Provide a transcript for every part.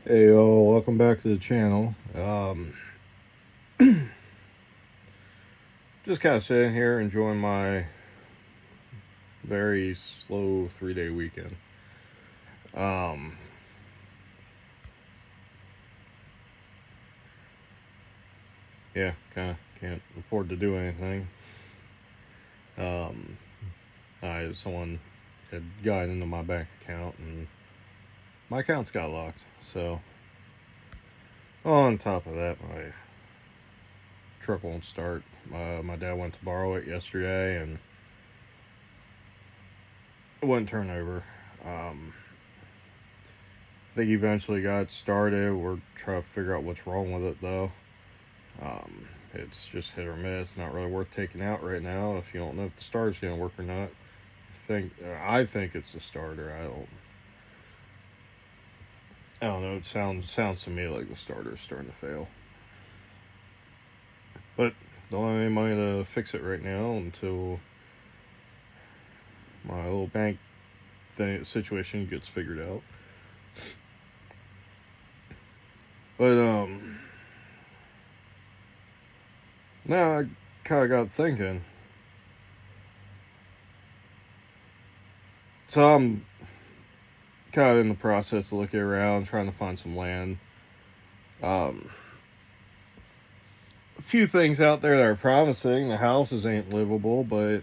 Hey yo, welcome back to the channel. Just kind of sitting here enjoying my very slow 3-day weekend. Um, yeah, kind of can't afford to do anything. Um, someone had gotten into my bank account and my accounts got locked. So on top of that, my truck won't start. My dad went to borrow it yesterday and it wouldn't turn over. I think eventually got started. We're trying to figure out what's wrong with it though. It's just hit or miss. Not really worth taking out right now if you don't know if the starter's gonna work or not. I think it's the starter. I don't know. It sounds to me like the starter's starting to fail. But don't have any money to fix it right now until my little bank situation gets figured out. But now I kind of got thinking. So I'm kind of in the process of looking around, trying to find some land. Um, a few things out there that are promising. The houses ain't livable, but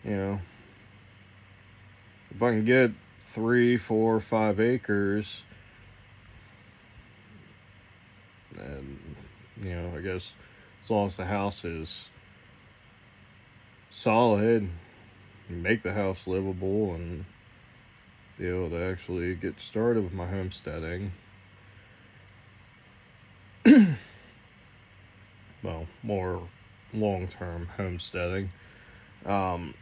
you know, if I can get 3, 4, 5 acres, and I guess as long as the house is solid, make the house livable, and be able to actually get started with my homesteading. Well, more long-term homesteading. Um,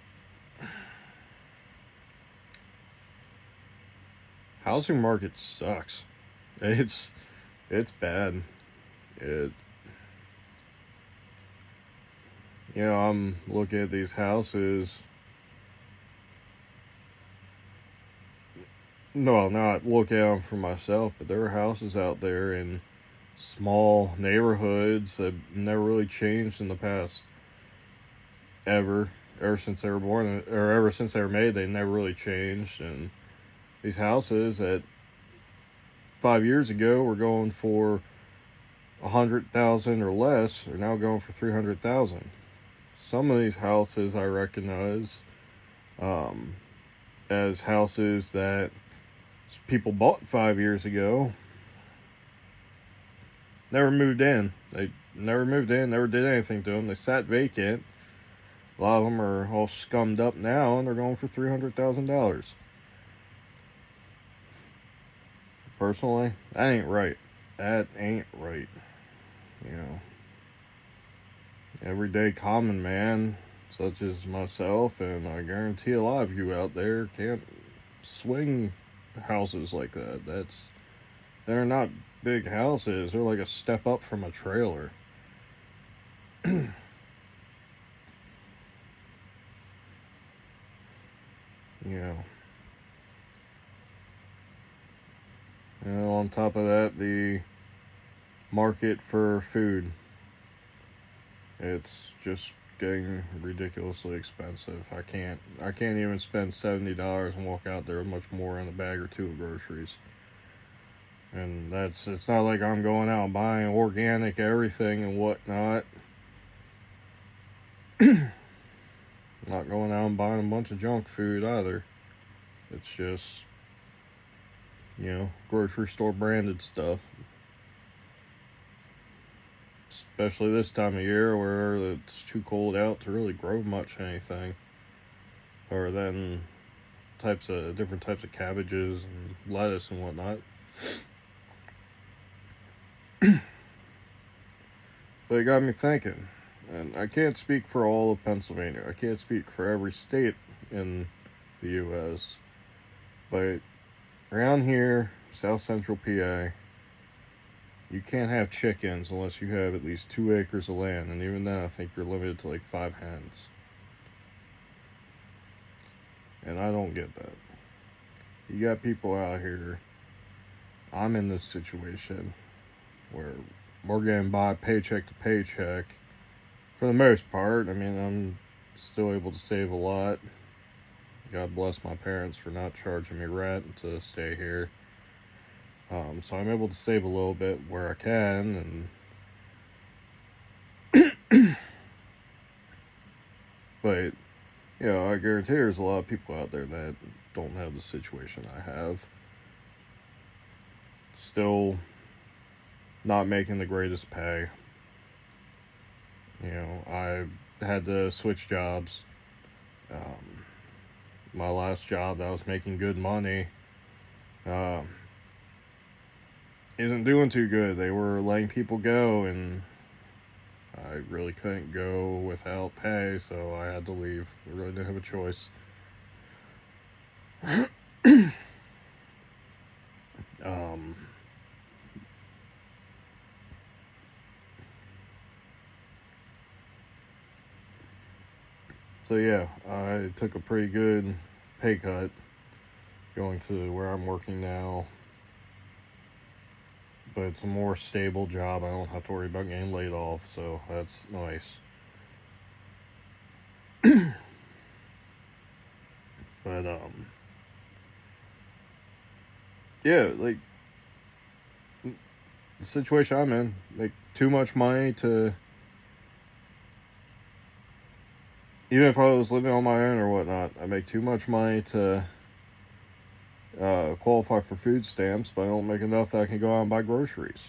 Housing market sucks. It's bad. It I'm looking at these houses. No, not look at them for myself, but there are houses out there in small neighborhoods that never really changed in the past ever since they were born, or ever since they were made. They never really changed, and these houses that 5 years ago were going for 100,000 or less are now going for 300,000. Some of these houses I recognize um, as houses that people bought 5 years ago. Never moved in. They never moved in, never did anything to them. They sat vacant. A lot of them are all scummed up now, and they're going for $300,000. Personally, that ain't right. That ain't right. You know, everyday common man, such as myself, and I guarantee a lot of you out there can't swing houses like that. They're not big houses. They're like a step up from a trailer. you know. On top of that, the market for food, it's just getting ridiculously expensive. I can't even spend $70 and walk out there with much more in a bag or two of groceries. And it's not like I'm going out and buying organic everything and whatnot. Not going out and buying a bunch of junk food either. It's just, grocery store branded stuff. Especially this time of year where it's too cold out to really grow much anything. Or then different types of cabbages and lettuce and whatnot. But it got me thinking. And I can't speak for all of Pennsylvania. I can't speak for every state in the U.S. But around here, South Central PA, you can't have chickens unless you have at least 2 acres of land. And even then, I think you're limited to like 5 hens. And I don't get that. You got people out here I'm in this situation where we're getting by paycheck to paycheck for the most part. I mean, I'm still able to save a lot. God bless my parents for not charging me rent to stay here. So I'm able to save a little bit where I can, and but I guarantee there's a lot of people out there that don't have the situation I have. Still not making the greatest pay. I had to switch jobs. My last job that was making good money isn't doing too good. They were letting people go, and I really couldn't go without pay, so I had to leave. I really didn't have a choice. So yeah, I took a pretty good pay cut going to where I'm working now. But it's a more stable job. I don't have to worry about getting laid off, so that's nice. But yeah, like the situation I'm in, make too much money to, even if I was living on my own or whatnot, I make too much money to qualify for food stamps, but I don't make enough that I can go out and buy groceries.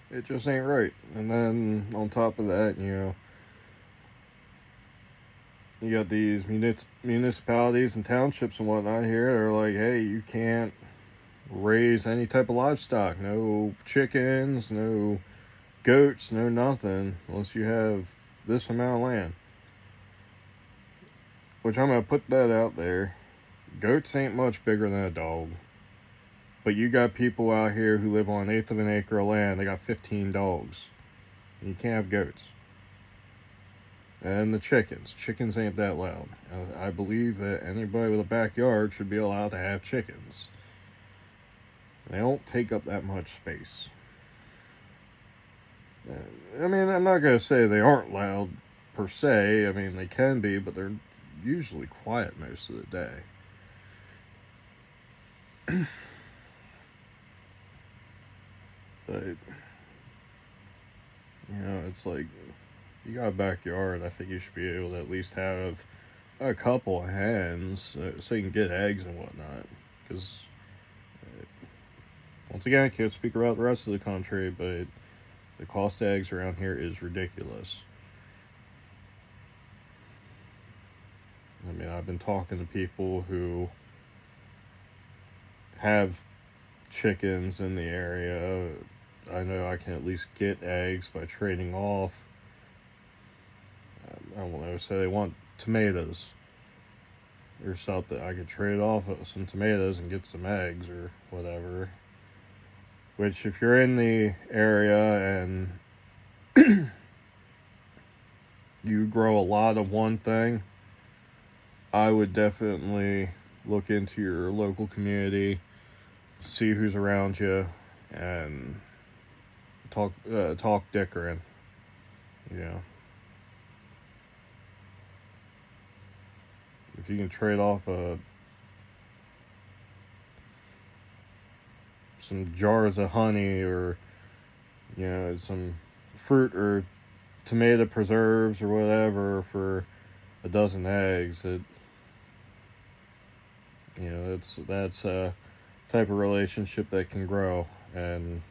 It just ain't right. And then on top of that, you got these municipalities and townships and whatnot here. They're like, hey, you can't raise any type of livestock. No chickens, no goats, no nothing, unless you have this amount of land. Which I'm going to put that out there. Goats ain't much bigger than a dog. But you got people out here who live on 1/8 of an acre of land. They got 15 dogs. And you can't have goats. And the chickens. Chickens ain't that loud. I believe that anybody with a backyard should be allowed to have chickens. They don't take up that much space. I mean, I'm not going to say they aren't loud per se. I mean, they can be, but they're usually quiet most of the day. But, it's like, you got a backyard, I think you should be able to at least have a couple of hens so you can get eggs and whatnot. Because, once again, I can't speak about the rest of the country, but the cost of eggs around here is ridiculous. I mean, I've been talking to people who have chickens in the area. I know I can at least get eggs by trading off. I don't know, say they want tomatoes or something. I could trade off some tomatoes and get some eggs or whatever. Which, if you're in the area and you grow a lot of one thing, I would definitely look into your local community, see who's around you, and talk dickering. If you can trade off some jars of honey or some fruit or tomato preserves or whatever for a dozen eggs, that's a type of relationship that can grow, and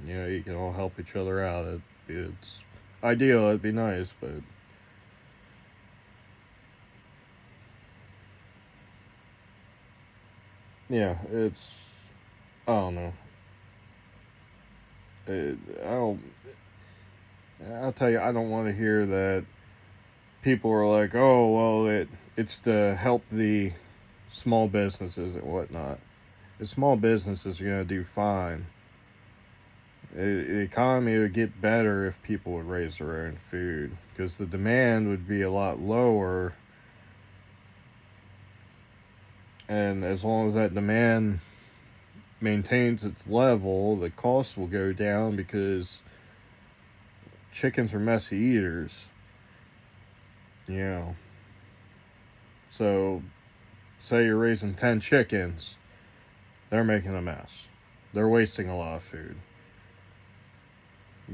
you can all help each other out. It's ideal. It'd be nice, but yeah, I don't know. I'll tell you, I don't want to hear that people are like, oh, well, it's to help the small businesses and whatnot. The small businesses are going to do fine. The economy would get better if people would raise their own food, because the demand would be a lot lower, and as long as that demand maintains its level, the cost will go down, because chickens are messy eaters, you know. So say you're raising 10 chickens, they're making a mess, they're wasting a lot of food.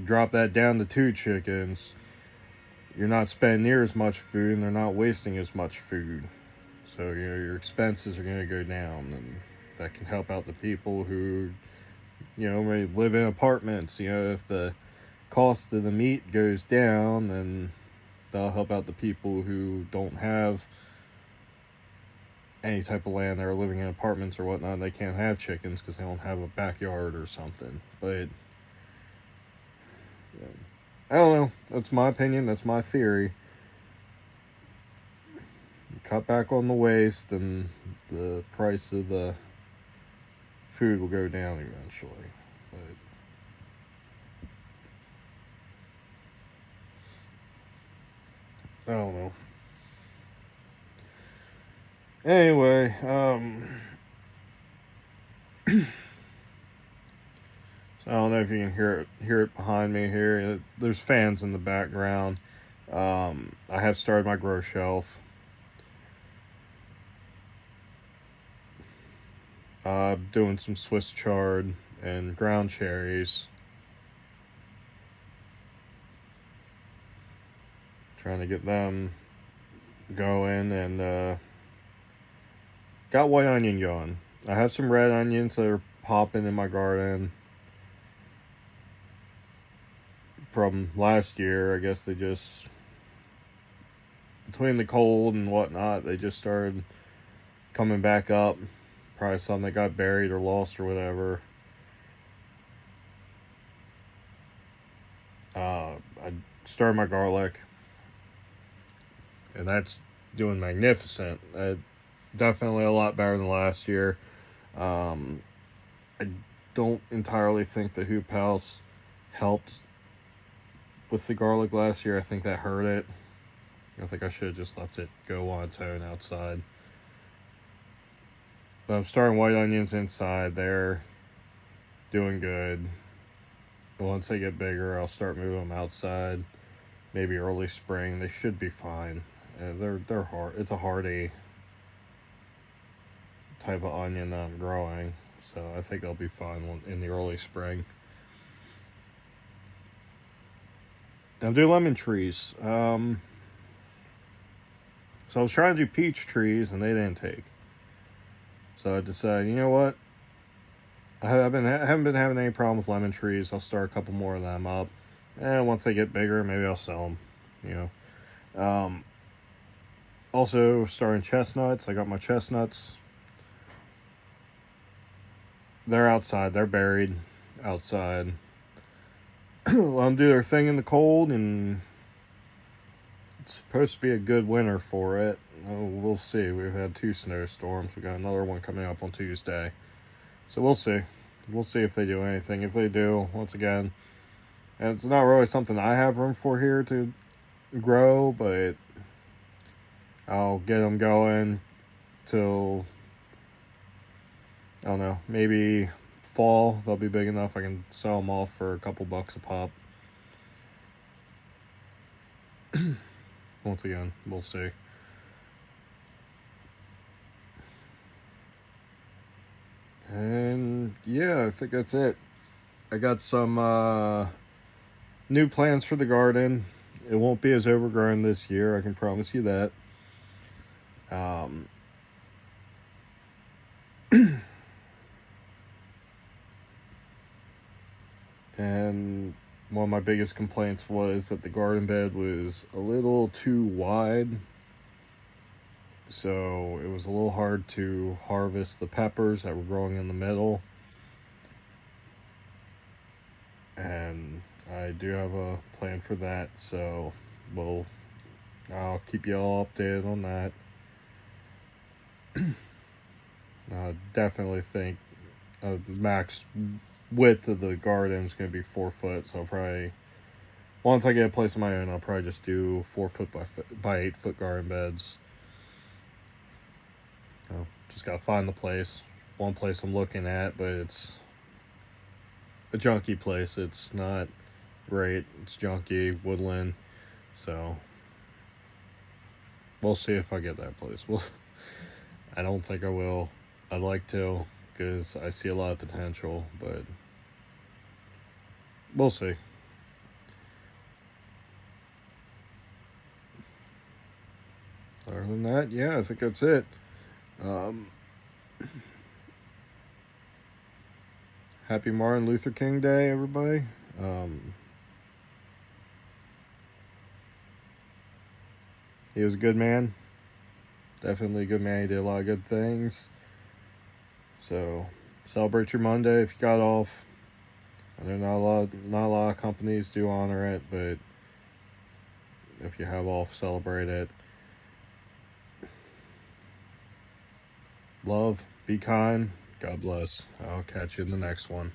Drop that down to 2 chickens, you're not spending near as much food, and they're not wasting as much food. So, your expenses are going to go down, and that can help out the people who, may live in apartments. If the cost of the meat goes down, then that'll help out the people who don't have any type of land. They're living in apartments or whatnot, and they can't have chickens because they don't have a backyard or something. But I don't know. That's my opinion. That's my theory. Cut back on the waste, and the price of the food will go down eventually. But I don't know. Anyway, so I don't know if you can hear it behind me here. There's fans in the background. I have started my grow shelf. Doing some Swiss chard and ground cherries. Trying to get them going, and got white onion going. I have some red onions that are popping in my garden from last year. I guess they just, between the cold and whatnot, they just started coming back up. Probably some that got buried or lost or whatever. I started my garlic, and that's doing magnificent. Definitely a lot better than last year. I don't entirely think the hoop house helped with the garlic last year. I think that hurt it. I think I should have just left it go on its own outside. But I'm starting white onions inside. They're doing good. Once they get bigger, I'll start moving them outside. Maybe early spring. They should be fine. They're hard. It's a hardy type of onion that I'm growing, so I think they'll be fine in the early spring. Now, do lemon trees. So I was trying to do peach trees, and they didn't take. So I decided, you know what? I haven't been having any problem with lemon trees. I'll start a couple more of them up, and once they get bigger, maybe I'll sell them. Also starting chestnuts. I got my chestnuts. They're outside. They're buried outside. Let them do their thing in the cold, and it's supposed to be a good winter for it. We'll see. We've had 2 snowstorms. We got another one coming up on Tuesday. So we'll see. We'll see if they do anything. If they do, once again, and it's not really something I have room for here to grow, but I'll get them going till, I don't know, maybe fall. They'll be big enough I can sell them off for a couple bucks a pop. Once again, we'll see. And yeah, I think that's it. I got some new plans for the garden. It won't be as overgrown this year, I can promise you that. And one of my biggest complaints was that the garden bed was a little too wide. So it was a little hard to harvest the peppers that were growing in the middle. And I do have a plan for that, so I'll keep you all updated on that. I definitely think a max width of the garden is going to be 4 foot. So I'll probably, once I get a place of my own, I'll probably just do 4 foot by 8 foot garden beds. Just got to find the place. One place I'm looking at, but it's a junky place. It's not great. It's junky, woodland. So we'll see if I get that place. Well, I don't think I will. I'd like to, because I see a lot of potential, but we'll see. Other than that, yeah, I think that's it. Happy Martin Luther King Day, everybody. He was a good man. Definitely a good man. He did a lot of good things. So celebrate your Monday if you got off. I know not a lot of companies do honor it, but if you have off, celebrate it. Love, be kind. God bless. I'll catch you in the next one.